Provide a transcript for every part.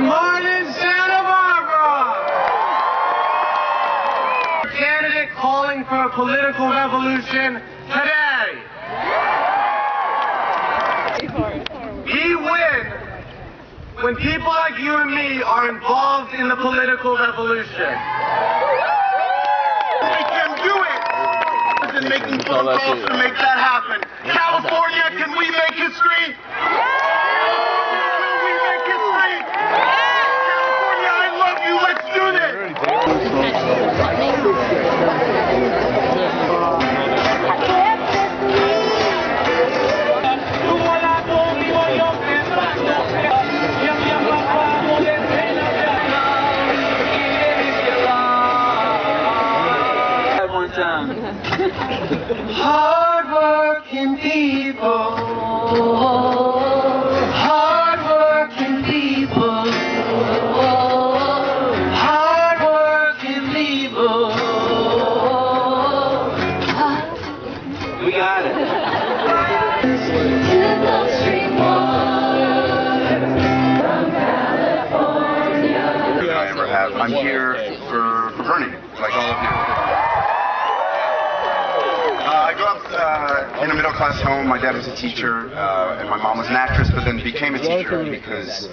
Martin, Santa Barbara. Candidate calling for a political revolution today. We win when people like you and me are involved in the political revolution. We can do it. And making phone calls to make that happen. California, can we make history? Will we make history? California, I love you. Let's do this. Hard-working people, hard-working people, hard-working people. We got it. I ever have. I'm here for Bernie, like all of you. I grew up in a middle-class home. My dad was a teacher, and my mom was an actress, but then became a teacher because,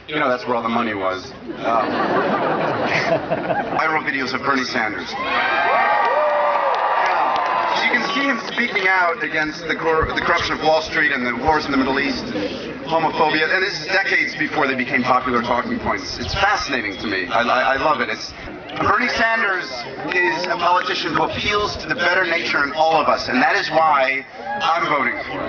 you know, that's where all the money was. I wrote videos of Bernie Sanders. So you can see him speaking out against the corruption of Wall Street and the wars in the Middle East, and homophobia, and this is decades before they became popular talking points. It's fascinating to me. I love it. Bernie Sanders is a politician who appeals to the better nature in all of us, and that is why I'm voting for him.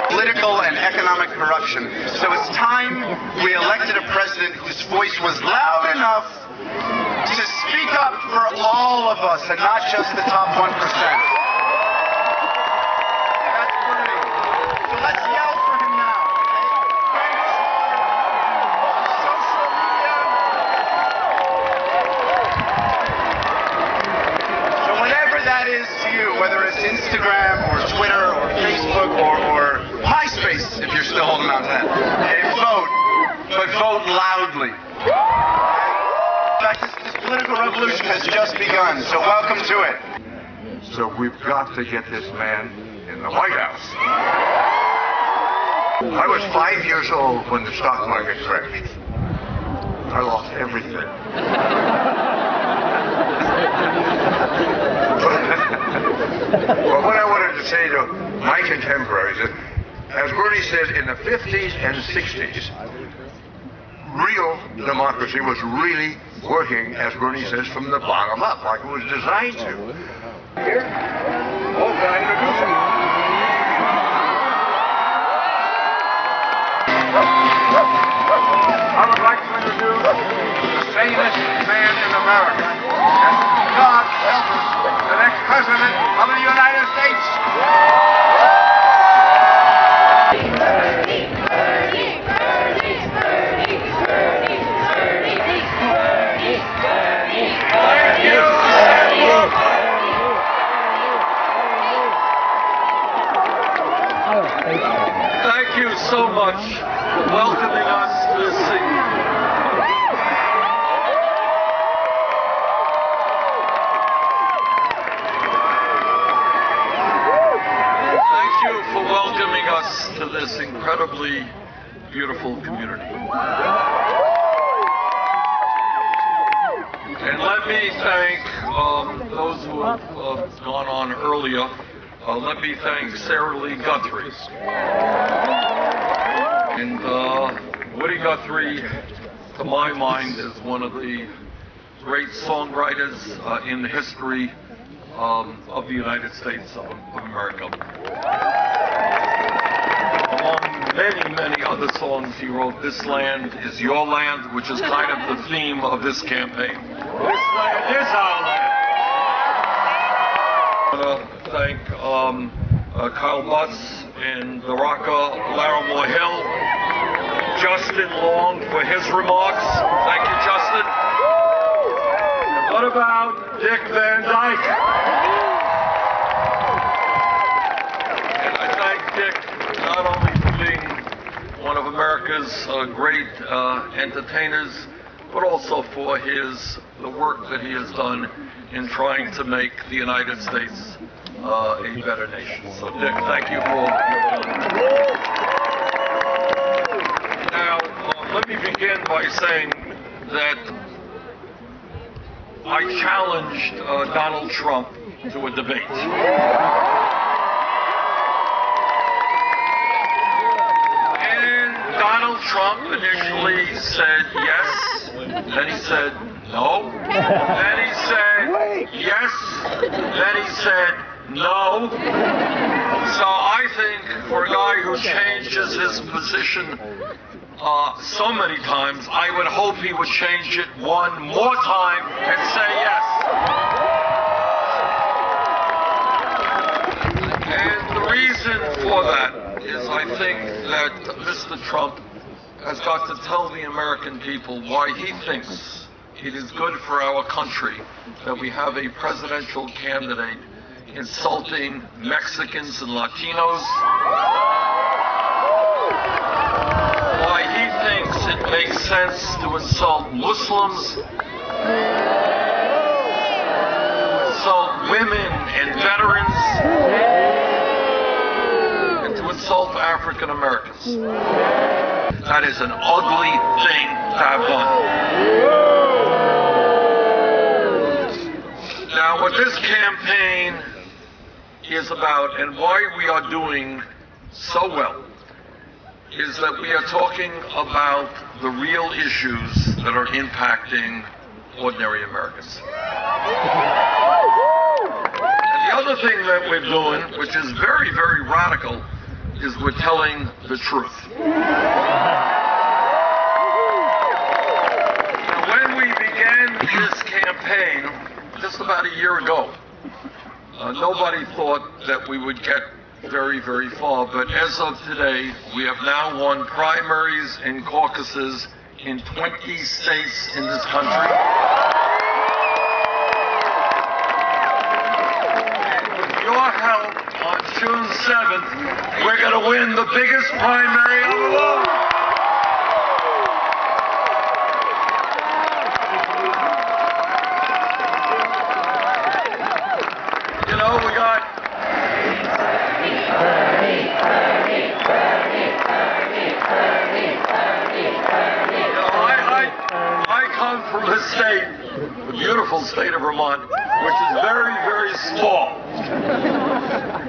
Political and economic corruption. So it's time we elected a president whose voice was loud enough to speak up for all of us and not just the top 1%. That's Bernie. So let's yell for him now. Whether it's Instagram or Twitter or Facebook or MySpace, if you're still holding on to that. Okay, vote, but vote loudly. In fact, this political revolution has just begun, so welcome to it. So we've got to get this man in the White House. I was 5 years old when the stock market crashed. I lost everything. But what I wanted to say to my contemporaries is, as Bernie said, in the 50s and 60s, real democracy was really working, as Bernie says, from the bottom up, like it was designed to. Here? Oh, can I introduce him? I would like to introduce the sanest man in America. And God help us, the next president of the United States. Thank you so much for welcoming us to sing. Thank you for welcoming us to this incredibly beautiful community. And let me thank those who have gone on earlier. Let me thank Sarah Lee Guthrie. And Woody Guthrie, to my mind, is one of the great songwriters in the history of the United States of America. Among many, many other songs he wrote, This Land Is Your Land, which is kind of the theme of this campaign. This land is our land. I want to thank Kyle Butts and the rocker Larimore Hill, Justin Long for his remarks. Thank you, Justin. And what about Dick Van Dyke? And I thank Dick not only for being one of America's his great entertainers, but also for the work that he has done in trying to make the United States a better nation. So, Dick, thank you for your Now, let me begin by saying that I challenged Donald Trump to a debate. And Donald Trump initially said yes, then he said no, then he said yes, then he said no. So I think for a guy who changes his position so many times, I would hope he would change it one more time and say yes. And the reason for that is I think that Mr. Trump has got to tell the American people why he thinks it is good for our country that we have a presidential candidate insulting Mexicans and Latinos, why he thinks it makes sense to insult Muslims, insult women and veterans, and to insult African Americans. That is an ugly thing to have done. Now, what this campaign is about and why we are doing so well is that we are talking about the real issues that are impacting ordinary Americans. And the other thing that we're doing, which is very, very radical, is we're telling the truth. Now, when we began this campaign just about a year ago, nobody thought that we would get very, very far, but as of today, we have now won primaries and caucuses in 20 states in this country. And with your help, on June 7th, we're going to win the biggest primary of them all. You know, we got from the state, the beautiful state of Vermont, which is very, very small.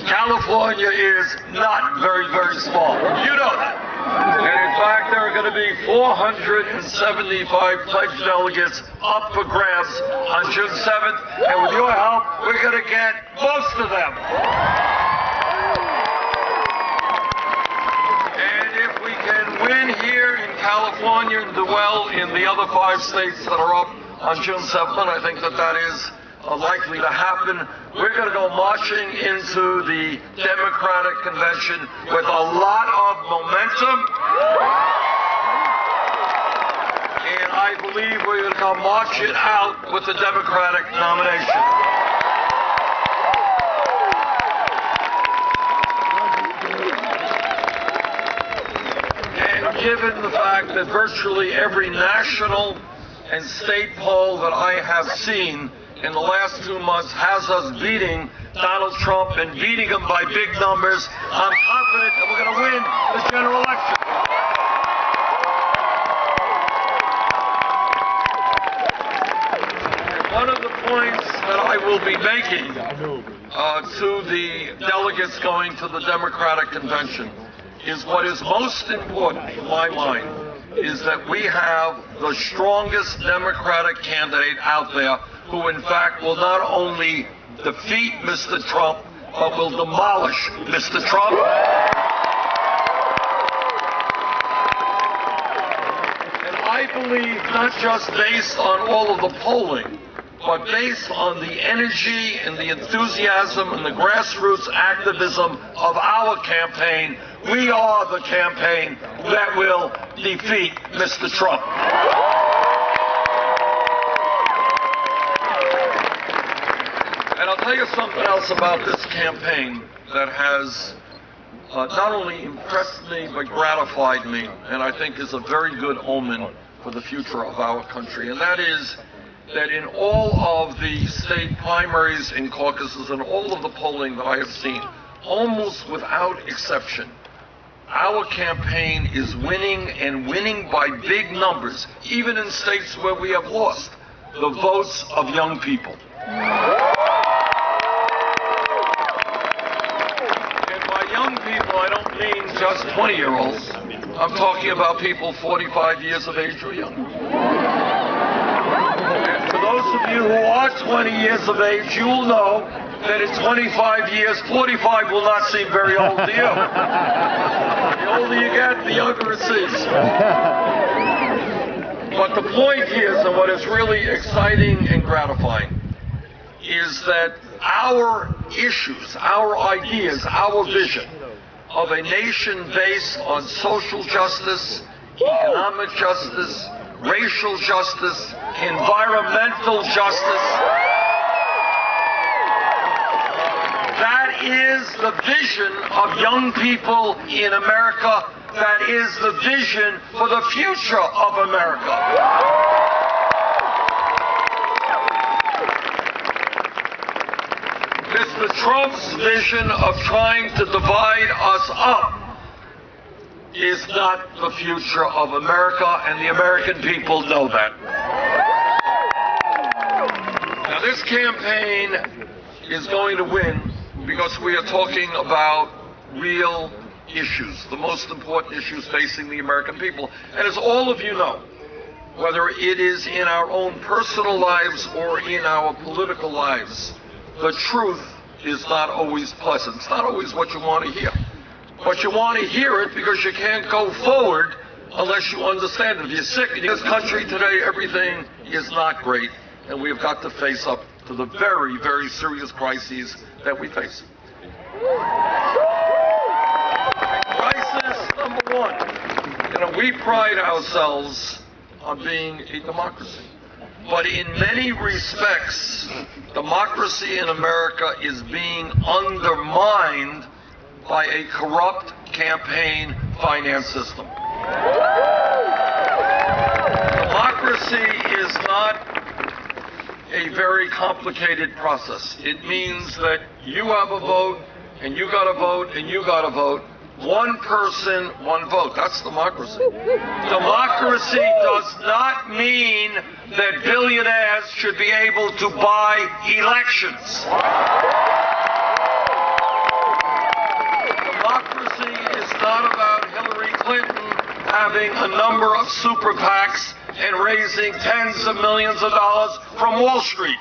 California is not very, very small. You know that. And in fact, there are going to be 475 pledged delegates up for grabs on June 7th. And with your help, we're going to get most of them. Win here in California and do well in the other 5 states that are up on June 7th, and I think that that is likely to happen. We're going to go marching into the Democratic convention with a lot of momentum, and I believe we're going to go march it out with the Democratic nomination. Given the fact that virtually every national and state poll that I have seen in the last 2 months has us beating Donald Trump and beating him by big numbers, I'm confident that we're going to win the general election. And one of the points that I will be making to the delegates going to the Democratic convention is what is most important in my mind is that we have the strongest Democratic candidate out there who in fact will not only defeat Mr. Trump, but will demolish Mr. Trump. And I believe not just based on all of the polling, but based on the energy and the enthusiasm and the grassroots activism of our campaign, we are the campaign that will defeat Mr. Trump. And I'll tell you something else about this campaign that has not only impressed me but gratified me, and I think is a very good omen for the future of our country. And that is that in all of the state primaries and caucuses and all of the polling that I have seen, almost without exception, our campaign is winning, and winning by big numbers, even in states where we have lost, the votes of young people. And by young people, I don't mean just 20-year-olds. I'm talking about people 45 years of age or younger. And for those of you who are 20 years of age, you will know that in 25 years, 45 will not seem very old to you. The older you get, the younger it seems. But the point here, and what is really exciting and gratifying, is that our issues, our ideas, our vision of a nation based on social justice, economic justice, racial justice, environmental justice, that is the vision of young people in America. That is the vision for the future of America. Mr. Trump's vision of trying to divide us up is not the future of America, and the American people know that. Now, this campaign is going to win because we are talking about real issues, the most important issues facing the American people. And as all of you know, whether it is in our own personal lives or in our political lives, the truth is not always pleasant. It's not always what you want to hear. But you want to hear it because you can't go forward unless you understand it. If you're sick in this country today, everything is not great, and we've got to face up to the very, very serious crises that we face. Crisis number one. We pride ourselves on being a democracy. But in many respects, democracy in America is being undermined by a corrupt campaign finance system. Democracy is not a very complicated process. It means that you have a vote, and you got to vote, and you got to vote. One person, one vote. That's democracy. Democracy does not mean that billionaires should be able to buy elections. Democracy is not about Hillary Clinton having a number of super PACs and raising tens of millions of dollars from Wall Street.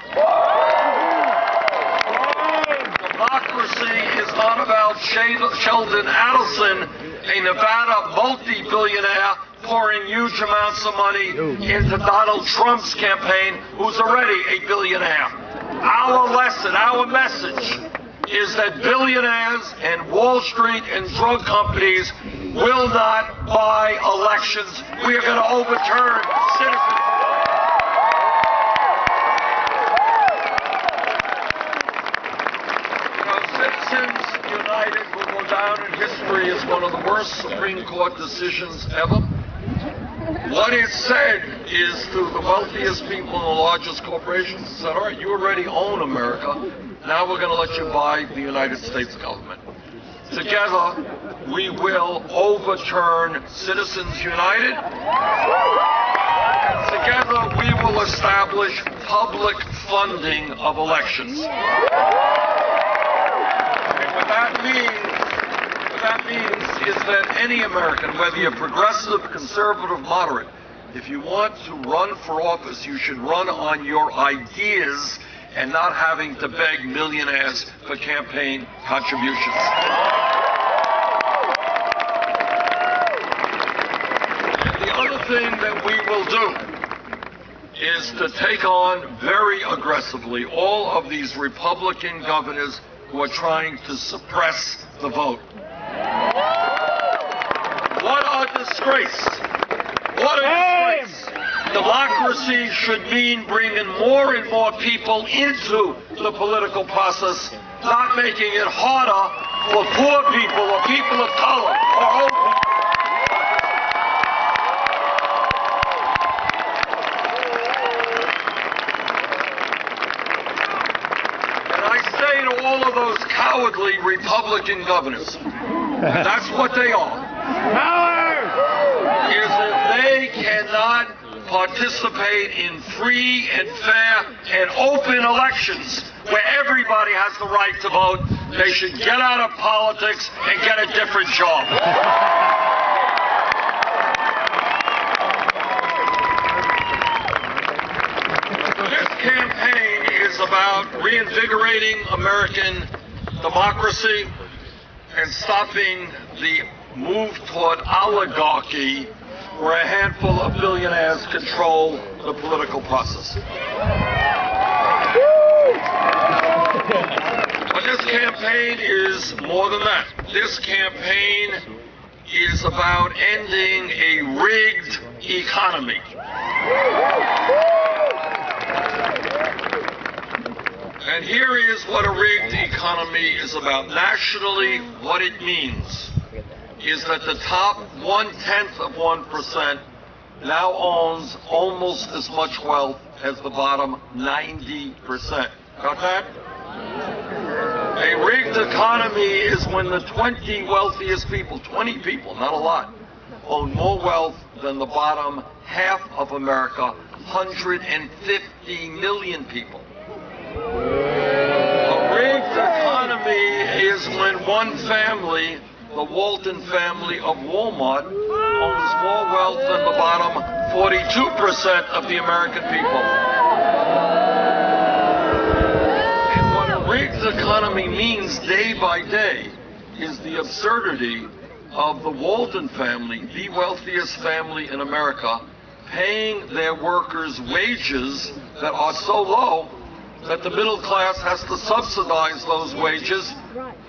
Democracy is not about Sheldon Adelson, a Nevada multi-billionaire, pouring huge amounts of money into Donald Trump's campaign, who's already a billionaire. Our lesson, our message, is that billionaires and Wall Street and drug companies will not buy elections. We are going to overturn citizens. Citizens United will go down in history as one of the worst Supreme Court decisions ever. What it said is to the wealthiest people and the largest corporations, it said, all right, you already own America. Now we're going to let you buy the United States government. Together, we will overturn Citizens United. And together, we will establish public funding of elections. What that means is that any American, whether you're progressive, conservative, moderate, if you want to run for office, you should run on your ideas and not having to beg millionaires for campaign contributions. And the other thing that we will do is to take on very aggressively all of these Republican governors who are trying to suppress the vote. What a disgrace! What a disgrace! Democracy should mean bringing more and more people into the political process, not making it harder for poor people or people of color or old people. And I say to all of those cowardly Republican governors, and that's what they are, is that they cannot participate in free and fair and open elections where everybody has the right to vote. They should get out of politics and get a different job. This campaign is about reinvigorating American democracy and stopping the move toward oligarchy where a handful of billionaires control the political process. But this campaign is more than that. This campaign is about ending a rigged economy. And here is what a rigged economy is about. Nationally, what it means is that the top 0.1% now owns almost as much wealth as the bottom 90%. Got that? A rigged economy is when the 20 wealthiest people, 20 people, not a lot, own more wealth than the bottom half of America, 150 million people. A rigged economy is when one family, the Walton family of Walmart, owns more wealth than the bottom 42% of the American people. And what a rigged economy means day by day is the absurdity of the Walton family, the wealthiest family in America, paying their workers wages that are so low that the middle class has to subsidize those wages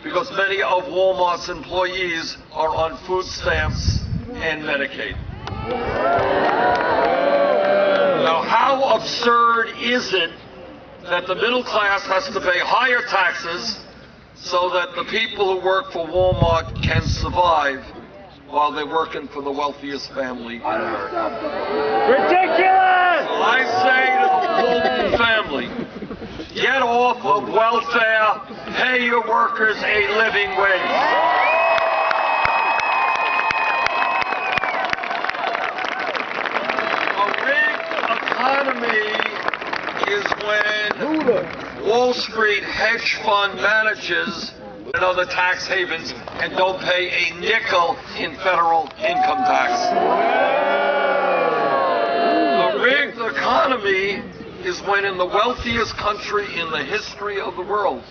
because many of Walmart's employees are on food stamps and Medicaid. Now, how absurd is it that the middle class has to pay higher taxes so that the people who work for Walmart can survive while they're working for the wealthiest family in America? Ridiculous! So I say to the Walton family, get off of welfare, pay your workers a living wage. A rigged economy is when Wall Street hedge fund managers and other tax havens and don't pay a nickel in federal income tax. A rigged economy is when in the wealthiest country in the history of the world,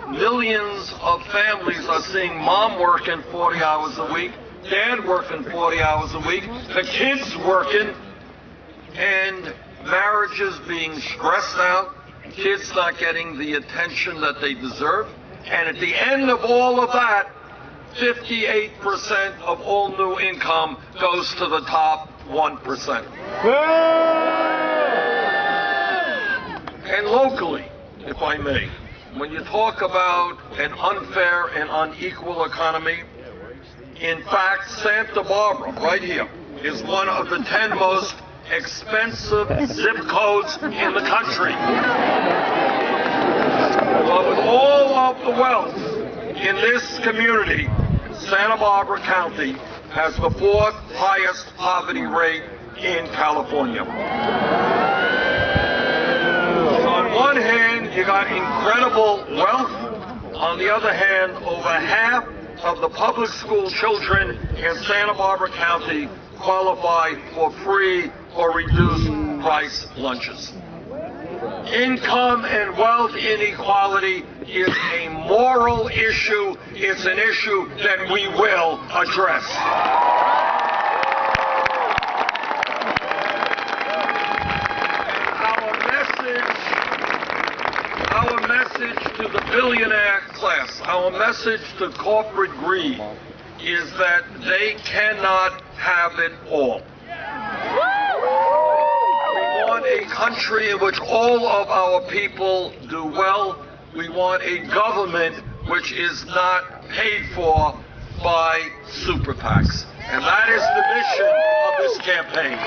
millions of families are seeing mom working 40 hours a week, dad working 40 hours a week, the kids working, and marriages being stressed out, kids not getting the attention that they deserve. And at the end of all of that, 58% of all new income goes to the top 1%. And locally, if I may, when you talk about an unfair and unequal economy, in fact, Santa Barbara, right here, is one of the 10 most expensive zip codes in the country. But with all of the wealth in this community, Santa Barbara County has the 4th highest poverty rate in California. So on one hand, you got incredible wealth. On the other hand, over half of the public school children in Santa Barbara County qualify for free or reduced price lunches. Income and wealth inequality is a moral issue. It's an issue that we will address. Our message to the billionaire class, our message to corporate greed is that they cannot have it all. We want a country in which all of our people do well, We want a government which is not paid for by super PACs. And that is the mission of this campaign.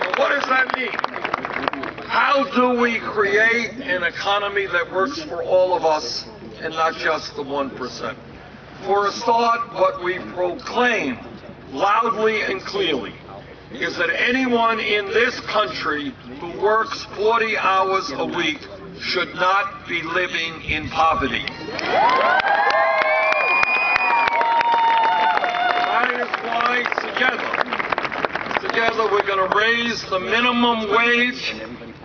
So what does that mean? How do we create an economy that works for all of us and not just the 1%? For a start, what we proclaim loudly and clearly is that anyone in this country who works 40 hours a week should not be living in poverty. That is why together we're going to raise the minimum wage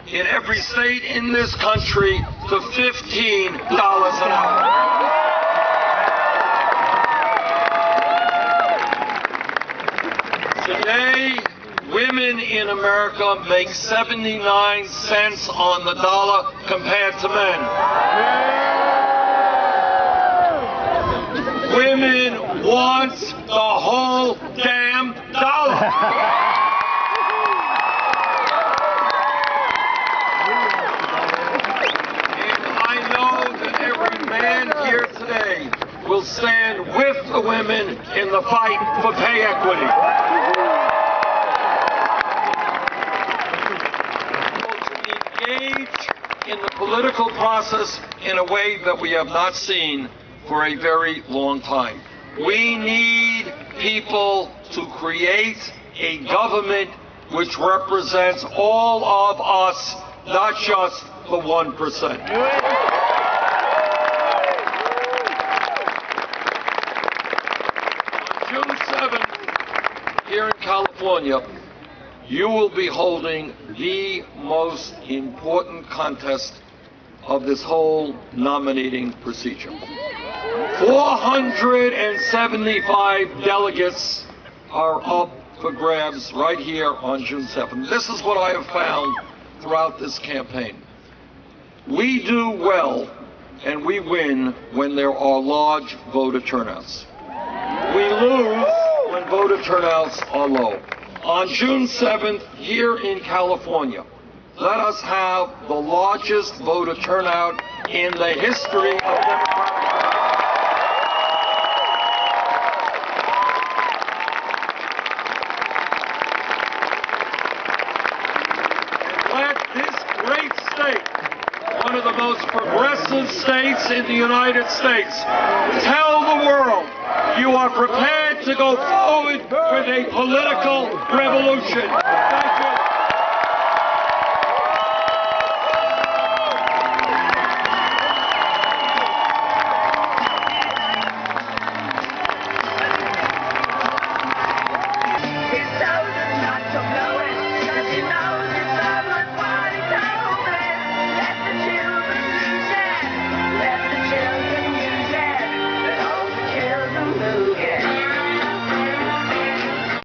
in every state in this country to $15 an hour. Today, women in America make 79 cents on the dollar compared to men. Women want the whole damn dollar. And I know that every man here today will stand with the women in the fight for pay equity. Engage in the political process in a way that we have not seen for a very long time. We need people to create a government which represents all of us, not just the 1%. On June 7th, here in California, you will be holding the most important contest of this whole nominating procedure. 475 delegates are up for grabs right here on June 7th. This is what I have found throughout this campaign. We do well and we win when there are large voter turnouts. We lose when voter turnouts are low. On June 7th, here in California, let us have the largest voter turnout in the history of democratic. And let this great state, one of the most progressive states in the United States, tell the world you are prepared to go forward with a political revolution.